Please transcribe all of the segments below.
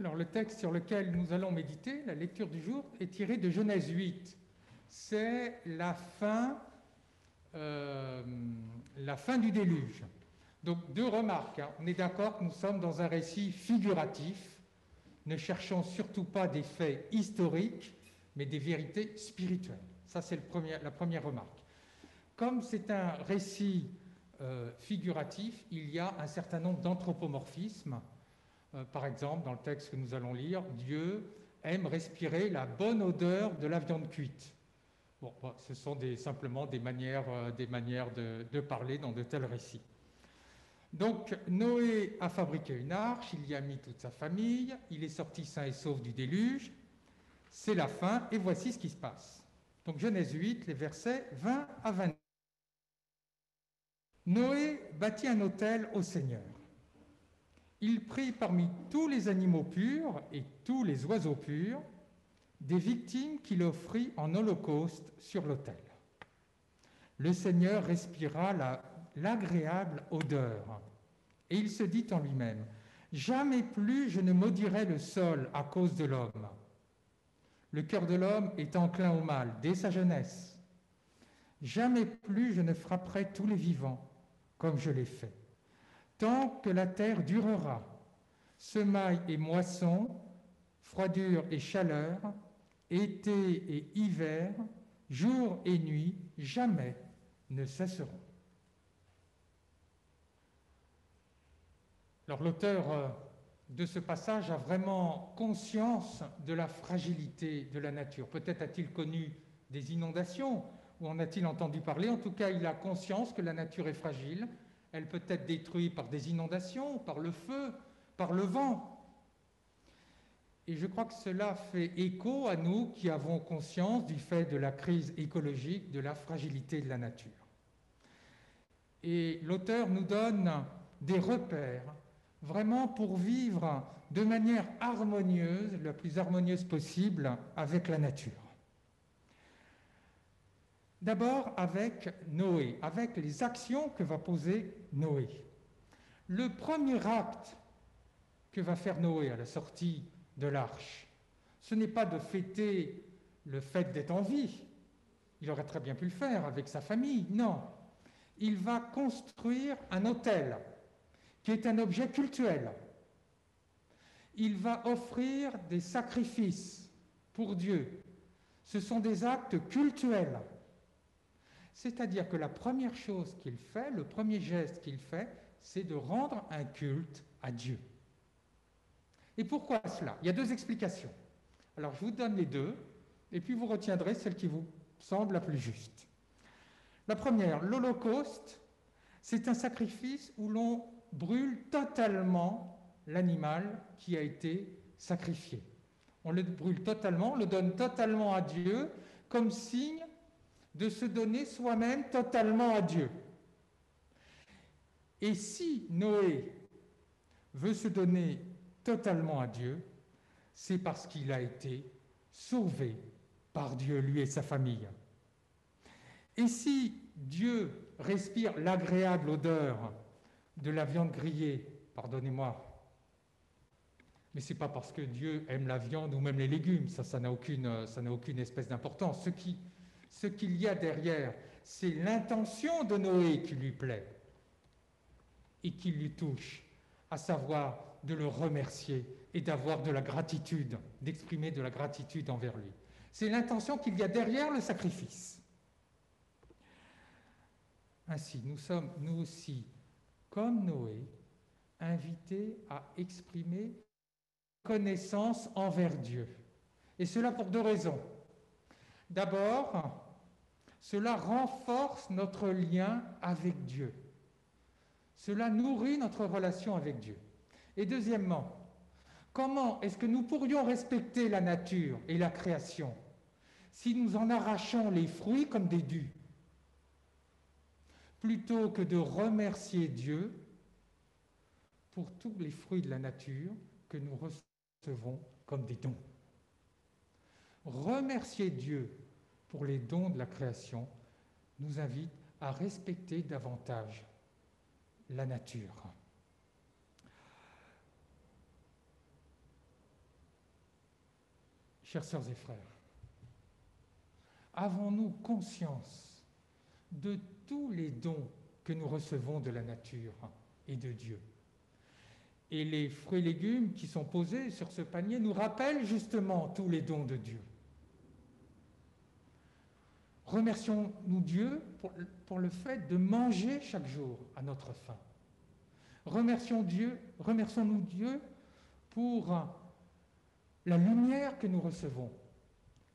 Alors, le texte sur lequel nous allons méditer, la lecture du jour, est tiré de Genèse 8. C'est la fin du déluge. Donc, deux remarques. On est d'accord que nous sommes dans un récit figuratif. Ne cherchons surtout pas des faits historiques, mais des vérités spirituelles. Ça, c'est la première remarque. Comme c'est un récit figuratif, il y a un certain nombre d'anthropomorphismes. Par exemple, dans le texte que nous allons lire, Dieu aime respirer la bonne odeur de la viande cuite. Bon, ce sont simplement des manières de parler dans de tels récits. Donc, Noé a fabriqué une arche, il y a mis toute sa famille, il est sorti sain et sauf du déluge, c'est la fin, et voici ce qui se passe. Donc, Genèse 8, les versets 20 à 22. Noé bâtit un autel au Seigneur. Il prit parmi tous les animaux purs et tous les oiseaux purs des victimes qu'il offrit en holocauste sur l'autel. Le Seigneur respira l'agréable odeur, et il se dit en lui-même, « Jamais plus je ne maudirai le sol à cause de l'homme. Le cœur de l'homme est enclin au mal dès sa jeunesse. Jamais plus je ne frapperai tous les vivants comme je l'ai fait. Tant que la terre durera, semailles et moissons, froidure et chaleur, été et hiver, jour et nuit, jamais ne cesseront. » Alors l'auteur de ce passage a vraiment conscience de la fragilité de la nature. Peut-être a-t-il connu des inondations, ou en a-t-il entendu parler. En tout cas, il a conscience que la nature est fragile. Elle peut être détruite par des inondations, par le feu, par le vent. Et je crois que cela fait écho à nous qui avons conscience du fait de la crise écologique, de la fragilité de la nature. Et l'auteur nous donne des repères, vraiment pour vivre de manière harmonieuse, la plus harmonieuse possible, avec la nature. D'abord avec Noé, avec les actions que va poser Noé. Le premier acte que va faire Noé à la sortie de l'arche, ce n'est pas de fêter le fait d'être en vie. Il aurait très bien pu le faire avec sa famille. Non. Il va construire un autel qui est un objet cultuel. Il va offrir des sacrifices pour Dieu. Ce sont des actes cultuels. C'est-à-dire que la première chose qu'il fait, le premier geste qu'il fait, c'est de rendre un culte à Dieu. Et pourquoi cela? Il y a deux explications. Alors je vous donne les deux, et puis vous retiendrez celle qui vous semble la plus juste. La première, l'Holocauste, c'est un sacrifice où l'on brûle totalement l'animal qui a été sacrifié. On le brûle totalement, on le donne totalement à Dieu, comme signe de se donner soi-même totalement à Dieu. Et si Noé veut se donner totalement à Dieu, c'est parce qu'il a été sauvé par Dieu, lui et sa famille. Et si Dieu respire l'agréable odeur de la viande grillée, pardonnez-moi, mais ce n'est pas parce que Dieu aime la viande ou même les légumes, ça n'a aucune espèce d'importance. Ce qu'il y a derrière, c'est l'intention de Noé qui lui plaît et qui lui touche, à savoir de le remercier et d'avoir de la gratitude, d'exprimer de la gratitude envers lui. C'est l'intention qu'il y a derrière le sacrifice. Ainsi, nous sommes, nous aussi, comme Noé, invités à exprimer connaissance envers Dieu. Et cela pour deux raisons. D'abord, cela renforce notre lien avec Dieu. Cela nourrit notre relation avec Dieu. Et deuxièmement, comment est-ce que nous pourrions respecter la nature et la création si nous en arrachons les fruits comme des dus, plutôt que de remercier Dieu pour tous les fruits de la nature que nous recevons comme des dons? Remercier Dieu pour les dons de la création nous invite à respecter davantage la nature. chères sœurs et frères, avons-nous conscience de tous les dons que nous recevons de la nature et de Dieu? Et les fruits et légumes qui sont posés sur ce panier nous rappellent justement tous les dons de Dieu. Remercions-nous Dieu pour le fait de manger chaque jour à notre faim. Remercions-nous Dieu pour la lumière que nous recevons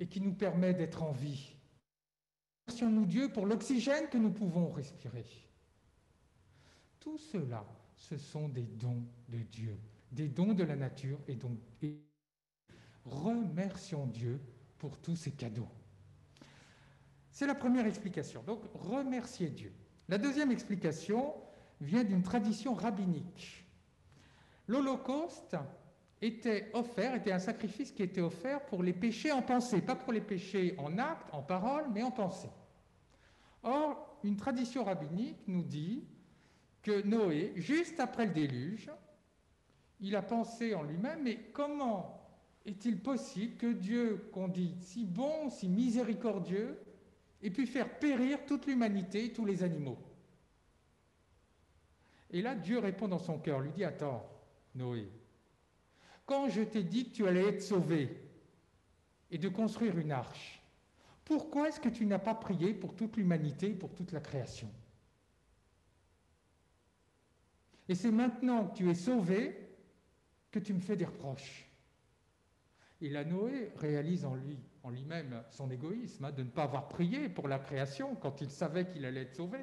et qui nous permet d'être en vie. Remercions-nous Dieu pour l'oxygène que nous pouvons respirer. Tout cela, ce sont des dons de Dieu, des dons de la nature, et donc remercions Dieu pour tous ces cadeaux. C'est la première explication, donc remercier Dieu. La deuxième explication vient d'une tradition rabbinique. L'Holocauste était un sacrifice qui était offert pour les péchés en pensée, pas pour les péchés en acte, en parole, mais en pensée. Or, une tradition rabbinique nous dit que Noé, juste après le déluge, il a pensé en lui-même, mais comment est-il possible que Dieu, qu'on dit si bon, si miséricordieux, ait pu faire périr toute l'humanité, tous les animaux? Et là, Dieu répond dans son cœur, lui dit, attends, Noé, quand je t'ai dit que tu allais être sauvé et de construire une arche, pourquoi est-ce que tu n'as pas prié pour toute l'humanité, pour toute la création? Et c'est maintenant que tu es sauvé que tu me fais des reproches. Et là, Noé réalise en lui-même son égoïsme, de ne pas avoir prié pour la création quand il savait qu'il allait être sauvé.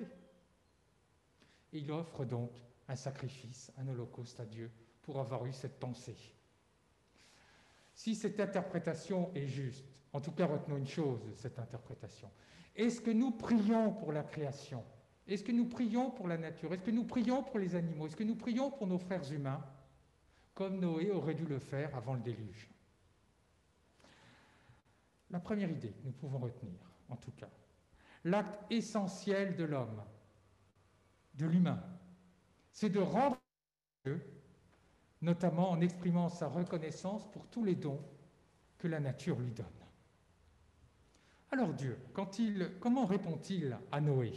Et il offre donc un sacrifice, un holocauste à Dieu pour avoir eu cette pensée. Si cette interprétation est juste, en tout cas retenons une chose de cette interprétation, est-ce que nous prions pour la création? Est-ce que nous prions pour la nature? Est-ce que nous prions pour les animaux? Est-ce que nous prions pour nos frères humains, comme Noé aurait dû le faire avant le déluge? La première idée que nous pouvons retenir, en tout cas, l'acte essentiel de l'homme, de l'humain, c'est de rendre Dieu, notamment en exprimant sa reconnaissance pour tous les dons que la nature lui donne. Alors Dieu, comment répond-il à Noé?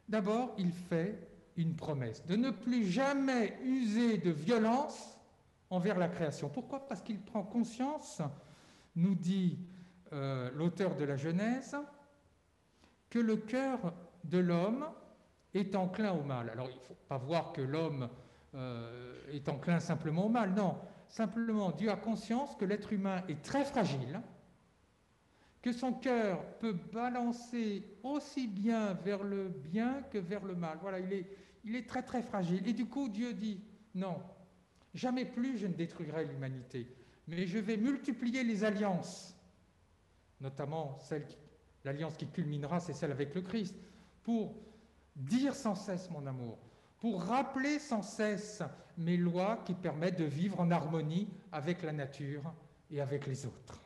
D'abord, il fait une promesse de ne plus jamais user de violence envers la création. Pourquoi? Parce qu'il prend conscience, nous dit l'auteur de la Genèse, que le cœur de l'homme est enclin au mal. Alors, il ne faut pas voir que l'homme est enclin simplement au mal, non. Simplement, Dieu a conscience que l'être humain est très fragile, que son cœur peut balancer aussi bien vers le bien que vers le mal. Voilà, il est très très fragile. Et du coup, Dieu dit, non, jamais plus je ne détruirai l'humanité, mais je vais multiplier les alliances, notamment l'alliance qui culminera, c'est celle avec le Christ, pour dire sans cesse mon amour, pour rappeler sans cesse mes lois qui permettent de vivre en harmonie avec la nature et avec les autres.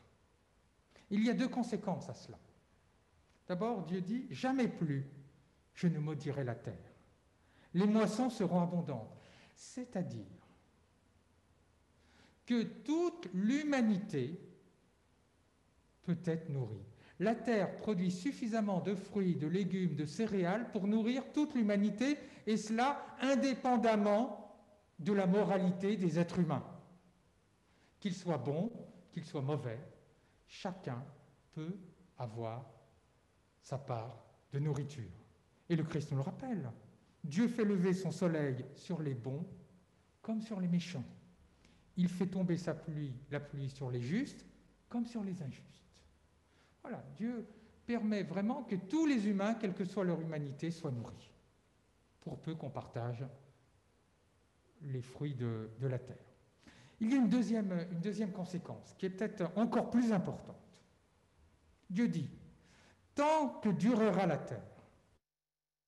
Il y a deux conséquences à cela. D'abord, Dieu dit, jamais plus je ne maudirai la terre. Les moissons seront abondantes. C'est-à-dire que toute l'humanité peut être nourrie. La terre produit suffisamment de fruits, de légumes, de céréales pour nourrir toute l'humanité, et cela indépendamment de la moralité des êtres humains. Qu'ils soient bons, qu'ils soient mauvais, chacun peut avoir sa part de nourriture. Et le Christ nous le rappelle. Dieu fait lever son soleil sur les bons comme sur les méchants. Il fait tomber la pluie sur les justes comme sur les injustes. Voilà, Dieu permet vraiment que tous les humains, quelle que soit leur humanité, soient nourris, pour peu qu'on partage les fruits de la terre. Il y a une deuxième conséquence, qui est peut-être encore plus importante. Dieu dit, tant que durera la terre,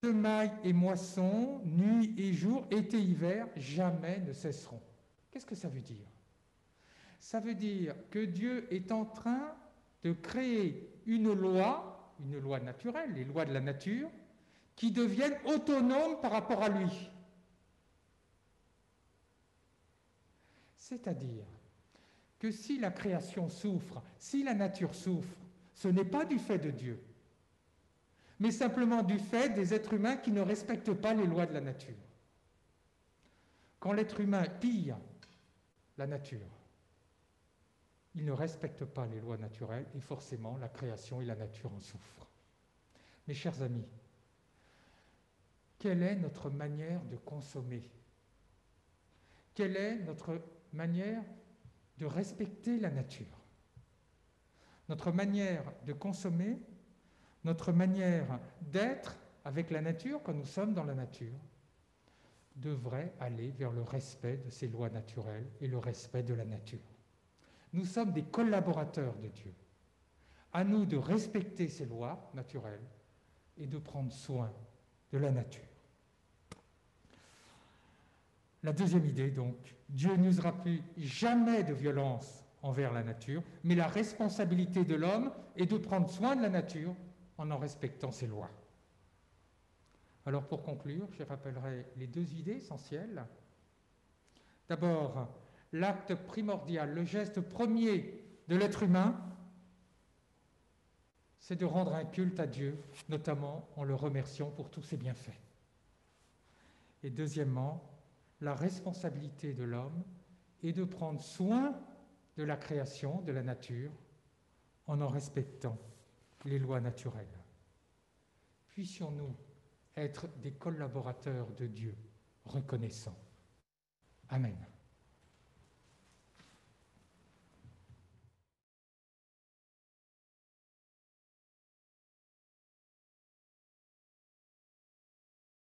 semailles et moissons, nuit et jour, été et hiver, jamais ne cesseront. Qu'est-ce que ça veut dire? Ça veut dire que Dieu est en train de créer une loi naturelle, les lois de la nature, qui deviennent autonomes par rapport à lui. C'est-à-dire que si la création souffre, si la nature souffre, ce n'est pas du fait de Dieu, mais simplement du fait des êtres humains qui ne respectent pas les lois de la nature. Quand l'être humain pille la nature, il ne respecte pas les lois naturelles et forcément la création et la nature en souffrent. Mes chers amis, quelle est notre manière de consommer? Quelle est notre manière de respecter la nature? Notre manière de consommer, notre manière d'être avec la nature quand nous sommes dans la nature, devrait aller vers le respect de ces lois naturelles et le respect de la nature. Nous sommes des collaborateurs de Dieu. À nous de respecter ces lois naturelles et de prendre soin de la nature. La deuxième idée, donc, Dieu n'usera plus jamais de violence envers la nature, mais la responsabilité de l'homme est de prendre soin de la nature en respectant ses lois. Alors pour conclure, je rappellerai les deux idées essentielles. D'abord, l'acte primordial, le geste premier de l'être humain, c'est de rendre un culte à Dieu, notamment en le remerciant pour tous ses bienfaits. Et deuxièmement, la responsabilité de l'homme est de prendre soin de la création, de la nature, en respectant les lois naturelles. Puissions-nous être des collaborateurs de Dieu reconnaissants. Amen.